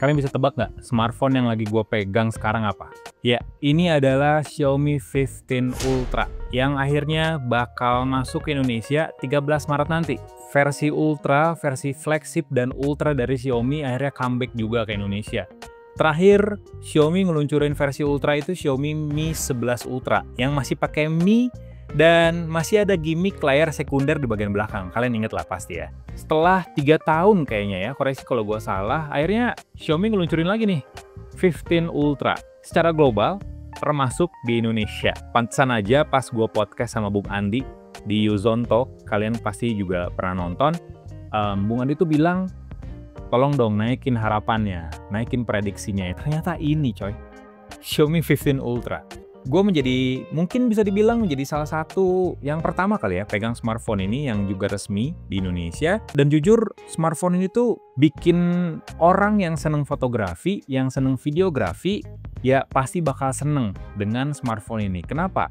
Kalian bisa tebak nggak smartphone yang lagi gue pegang sekarang apa? Ya, ini adalah Xiaomi 15 Ultra yang akhirnya bakal masuk ke Indonesia 13 Maret nanti. Versi Ultra, versi flagship dan Ultra dari Xiaomi akhirnya comeback juga ke Indonesia. Terakhir, Xiaomi ngeluncurin versi Ultra itu Xiaomi Mi 11 Ultra yang masih pakai Mi dan masih ada gimmick layar sekunder di bagian belakang. Kalian inget lah pasti ya. Setelah 3 tahun kayaknya ya, koreksi kalau gue salah, akhirnya Xiaomi ngeluncurin lagi nih 15 Ultra. Secara global, termasuk di Indonesia. Pantesan aja pas gue podcast sama Bung Andi di Yuzonto, kalian pasti juga pernah nonton. Bung Andi tuh bilang, tolong dong naikin harapannya, naikin prediksinya. Ternyata ini coy, Xiaomi 15 Ultra. Gue mungkin bisa dibilang menjadi salah satu yang pertama kali ya pegang smartphone ini yang juga resmi di Indonesia. Dan jujur, smartphone ini tuh bikin orang yang seneng fotografi, yang seneng videografi, ya pasti bakal seneng dengan smartphone ini. Kenapa?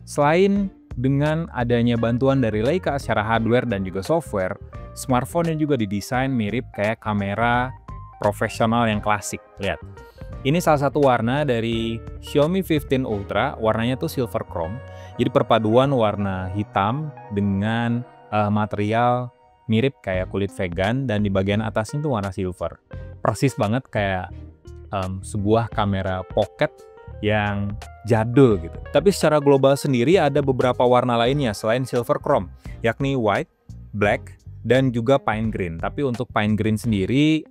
Selain dengan adanya bantuan dari Leica secara hardware dan juga software, smartphone ini juga didesain mirip kayak kamera profesional yang klasik. Lihat. Ini salah satu warna dari Xiaomi 15 Ultra, warnanya tuh silver chrome. Jadi perpaduan warna hitam dengan material mirip kayak kulit vegan dan di bagian atasnya tuh warna silver. Persis banget kayak sebuah kamera pocket yang jadul gitu. Tapi secara global sendiri ada beberapa warna lainnya selain silver chrome, yakni white, black, dan juga pine green. Tapi untuk pine green sendiri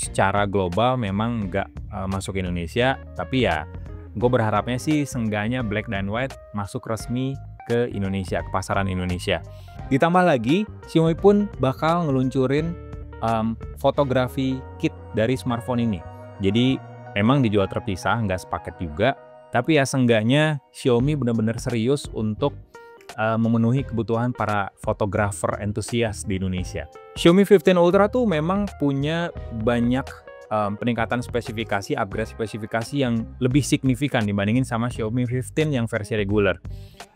secara global memang nggak masuk Indonesia. Tapi ya gue berharapnya sih seenggaknya black dan white masuk resmi ke Indonesia, ke pasaran Indonesia. Ditambah lagi Xiaomi pun bakal ngeluncurin fotografi kit dari smartphone ini. Jadi memang dijual terpisah, nggak sepaket juga. Tapi ya seenggaknya Xiaomi benar-benar serius untuk memenuhi kebutuhan para fotografer entusias di Indonesia. Xiaomi 15 Ultra tuh memang punya banyak peningkatan spesifikasi, upgrade spesifikasi yang lebih signifikan dibandingin sama Xiaomi 15 yang versi regular.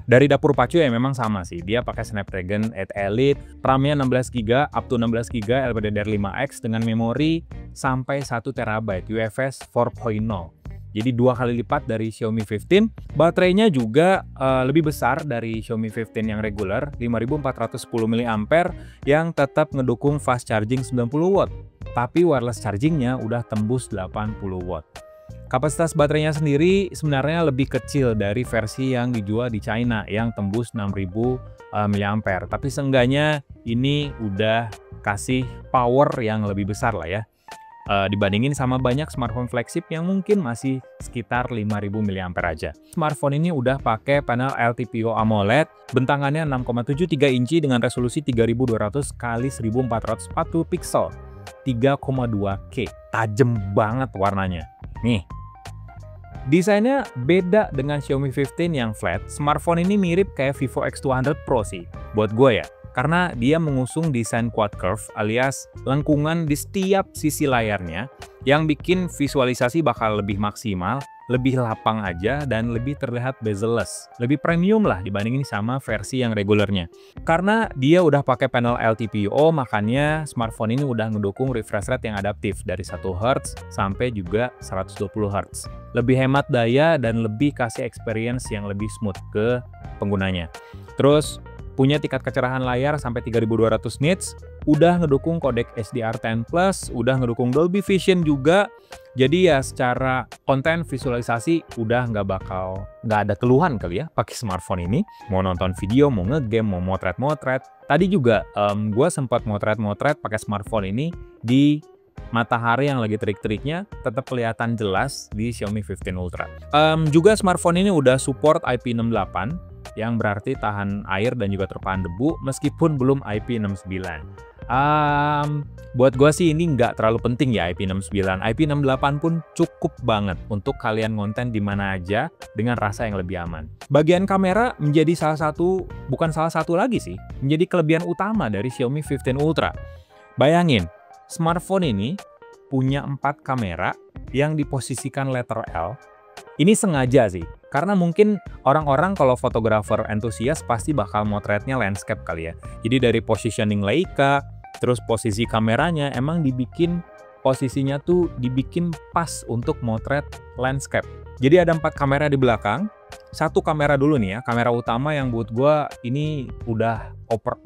Dari dapur pacu ya memang sama sih, dia pakai Snapdragon 8 Elite, RAM-nya 16GB, up to 16GB LPDDR5X dengan memori sampai 1TB UFS 4.0. Jadi 2 kali lipat dari Xiaomi 15. Baterainya juga lebih besar dari Xiaomi 15 yang regular, 5410 mAh yang tetap ngedukung fast charging 90W. Tapi wireless chargingnya udah tembus 80W. Kapasitas baterainya sendiri sebenarnya lebih kecil dari versi yang dijual di China yang tembus 6000 mAh. Tapi seenggaknya ini udah kasih power yang lebih besar lah ya. Dibandingin sama banyak smartphone flagship yang mungkin masih sekitar 5000 mAh aja. Smartphone ini udah pakai panel LTPO AMOLED, bentangannya 6,73 inci dengan resolusi 3200 x 1440 pixel, 3,2K. Tajem banget warnanya. Nih. Desainnya beda dengan Xiaomi 15 yang flat. Smartphone ini mirip kayak Vivo X200 Pro sih, buat gue ya. Karena dia mengusung desain quad curve alias lengkungan di setiap sisi layarnya yang bikin visualisasi bakal lebih maksimal, lebih lapang aja, dan lebih terlihat bezel-less. Lebih premium lah dibandingin sama versi yang regulernya. Karena dia udah pakai panel LTPO, makanya smartphone ini udah ngedukung refresh rate yang adaptif dari 1Hz sampai juga 120Hz. Lebih hemat daya dan lebih kasih experience yang lebih smooth ke penggunanya. Terus punya tingkat kecerahan layar sampai 3200 nits, udah ngedukung kodek HDR10+, udah ngedukung Dolby Vision juga. Jadi ya secara konten visualisasi udah nggak ada keluhan kali ya pakai smartphone ini. Mau nonton video, mau ngegame, mau motret-motret. Tadi juga gue sempat motret-motret pakai smartphone ini di matahari yang lagi terik-teriknya, tetap kelihatan jelas di Xiaomi 15 Ultra. Juga smartphone ini udah support IP68, yang berarti tahan air dan juga terpahan debu meskipun belum IP69. Buat gue sih ini nggak terlalu penting ya IP69. IP68 pun cukup banget untuk kalian ngonten di mana aja dengan rasa yang lebih aman. Bagian kamera menjadi bukan salah satu lagi sih, menjadi kelebihan utama dari Xiaomi 15 Ultra. Bayangin, smartphone ini punya 4 kamera yang diposisikan letter L. Ini sengaja sih, karena mungkin orang-orang kalau fotografer entusias pasti bakal motretnya landscape kali ya. Jadi dari positioning Leica, terus posisi kameranya emang dibikin posisinya tuh dibikin pas untuk motret landscape. Jadi ada 4 kamera di belakang. Satu kamera dulu nih ya, kamera utama yang buat gua ini udah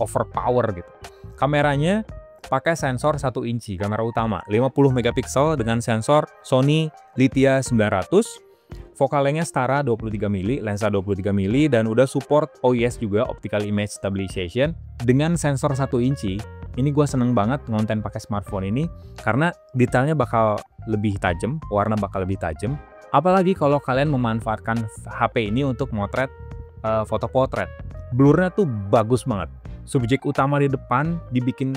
overpower gitu. Kameranya pakai sensor 1 inci, kamera utama 50 megapiksel dengan sensor Sony Lithia 900. Focal length-nya setara 23 mili, lensa 23 mili, dan udah support OIS juga, Optical Image Stabilization, dengan sensor 1 inci. Ini gue seneng banget ngonten pakai smartphone ini, karena detailnya bakal lebih tajam, warna bakal lebih tajam. Apalagi kalau kalian memanfaatkan HP ini untuk motret foto potret. Blurnya tuh bagus banget. Subjek utama di depan dibikin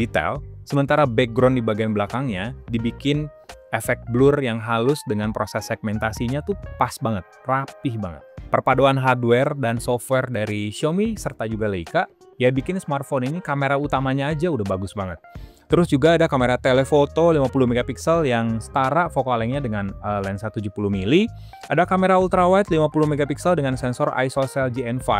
detail, sementara background di bagian belakangnya dibikin efek blur yang halus dengan proses segmentasinya tuh pas banget, rapih banget. Perpaduan hardware dan software dari Xiaomi serta juga Leica, ya bikin smartphone ini kamera utamanya aja udah bagus banget. Terus juga ada kamera telefoto 50 megapiksel yang setara focal length-nya dengan lensa 70 mili. Ada kamera ultrawide 50 megapiksel dengan sensor ISOCELL GN5.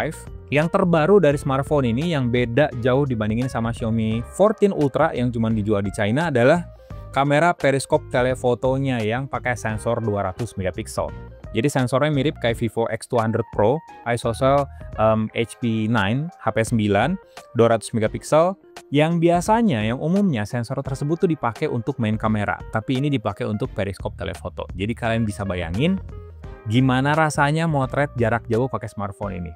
Yang terbaru dari smartphone ini yang beda jauh dibandingin sama Xiaomi 14 Ultra yang cuma dijual di China adalah kamera periskop telefotonya yang pakai sensor 200 megapiksel. Jadi sensornya mirip kayak Vivo X200 Pro, ISOCELL HP9, HP9, 200 megapiksel. Yang biasanya, yang umumnya sensor tersebut tuh dipakai untuk main kamera, tapi ini dipakai untuk periskop telefoto. Jadi kalian bisa bayangin gimana rasanya motret jarak jauh pakai smartphone ini.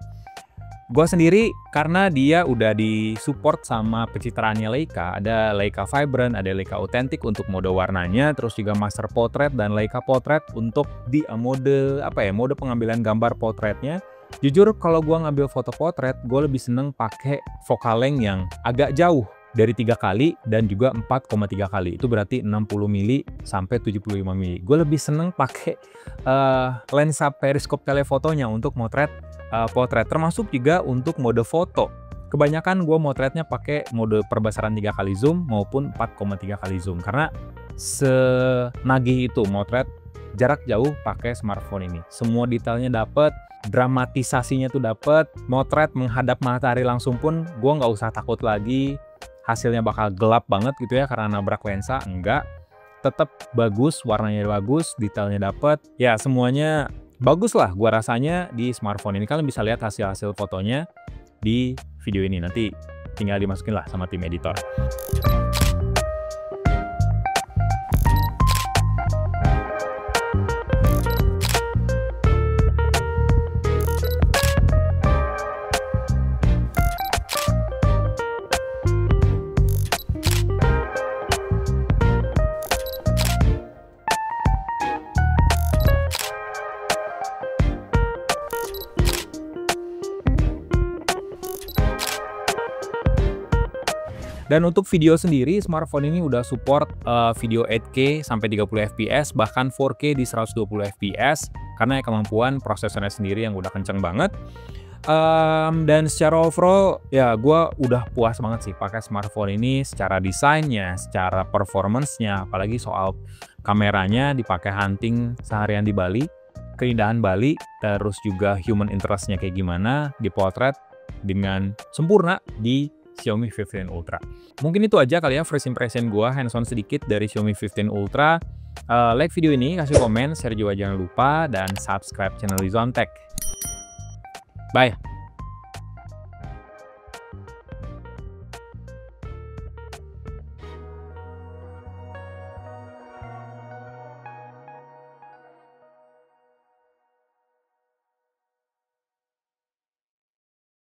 Gue sendiri karena dia udah disupport sama pencitraannya Leica, ada Leica Vibrant, ada Leica Authentic untuk mode warnanya, terus juga Master Portrait dan Leica Portrait untuk di mode mode pengambilan gambar potretnya. Jujur kalau gue ngambil foto potret, gue lebih seneng pakai focal length yang agak jauh dari 3 kali dan juga 4,3 kali. Itu berarti 60 mili sampai 75 mili. Gue lebih seneng pakai lensa periskop telefotonya untuk motret potret, termasuk juga untuk mode foto. Kebanyakan gue motretnya pakai mode perbesaran 3 kali zoom maupun 4,3 kali zoom karena senagih itu motret jarak jauh pakai smartphone ini. Semua detailnya dapet, dramatisasinya tuh dapet, motret menghadap matahari langsung pun gue nggak usah takut lagi hasilnya bakal gelap banget gitu ya karena nabrak lensa. Enggak, tetap bagus, warnanya bagus, detailnya dapet, ya semuanya bagus lah gua rasanya di smartphone ini. Kalian bisa lihat hasil-hasil fotonya di video ini, nanti tinggal dimasukin lah sama tim editor. Dan untuk video sendiri, smartphone ini udah support video 8K sampai 30 fps, bahkan 4K di 120 fps, karena kemampuan prosesornya sendiri yang udah kenceng banget. Dan secara overall, ya gue udah puas banget sih pakai smartphone ini secara desainnya, secara performance-nya, apalagi soal kameranya dipakai hunting seharian di Bali, keindahan Bali, terus juga human interest-nya kayak gimana, dipotret dengan sempurna di Xiaomi 15 Ultra. Mungkin itu aja kali ya first impression gue, hands-on sedikit dari Xiaomi 15 Ultra. Like video ini, kasih komen, share juga jangan lupa, dan subscribe channel Lizon Tech. Bye!